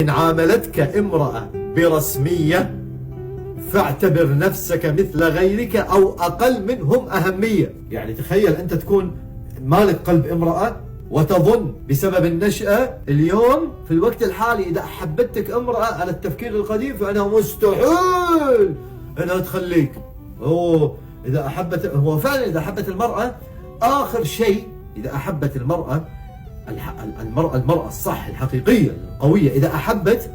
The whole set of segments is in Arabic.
إن عاملتك امرأة برسمية فاعتبر نفسك مثل غيرك أو أقل منهم أهمية. يعني تخيل أنت تكون مالك قلب امرأة وتظن بسبب النشأة اليوم في الوقت الحالي إذا أحبتك امرأة على التفكير القديم فإنها مستحيل أنها تخليك. إذا أحبت، هو فعلا إذا أحبت المرأة آخر شيء، إذا أحبت المرأة الصح الحقيقية القوية، إذا أحبت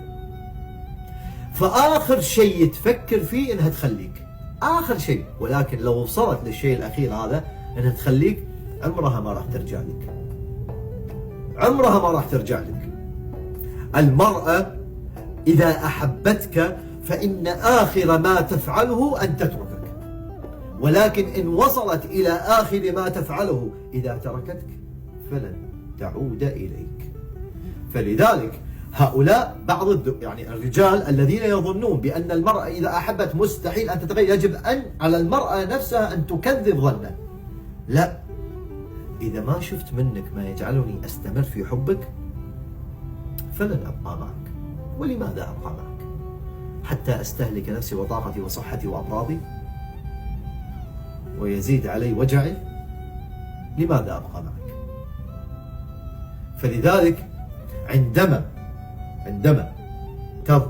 فآخر شيء تفكر فيه إنها تخليك، آخر شيء. ولكن لو وصلت للشيء الأخير هذا إنها تخليك، عمرها ما راح ترجع لك، عمرها ما راح ترجع لك. المرأة إذا أحبتك فإن آخر ما تفعله أن تتركك، ولكن إن وصلت إلى آخر ما تفعله إذا تركتك فلن تعود إليك. فلذلك هؤلاء بعض يعني الرجال الذين يظنون بأن المرأة إذا أحبت مستحيل أن تتغير، يجب أن على المرأة نفسها أن تكذب ظنه. لا، إذا ما شفت منك ما يجعلني أستمر في حبك فلن أبقى معك. ولماذا أبقى معك؟ حتى أستهلك نفسي وطاقتي وصحتي وأمراضي ويزيد علي وجعي؟ لماذا أبقى معك؟ فلذلك عندما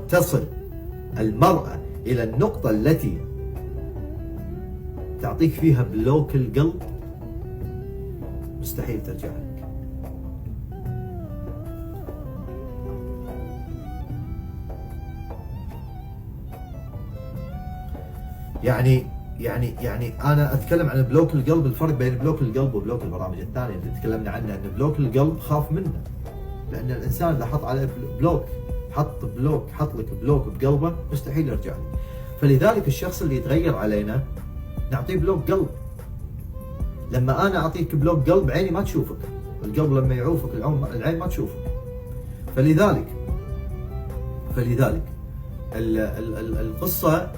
تصل المرأة إلى النقطة التي تعطيك فيها بلوك القلب مستحيل ترجع لك. يعني أنا أتكلم عن بلوك القلب. الفرق بين بلوك القلب وبلوك البرامج الثانية اللي تكلمنا عنها، أن بلوك القلب خاف منه، لأن الإنسان إذا حط عليه بلوك، حط لك بلوك بقلبه مستحيل يرجع لك. فلذلك الشخص اللي يتغير علينا نعطيه بلوك قلب. لما أنا أعطيك بلوك قلب عيني ما تشوفك، القلب لما يعوفك العين ما تشوفك. فلذلك القصة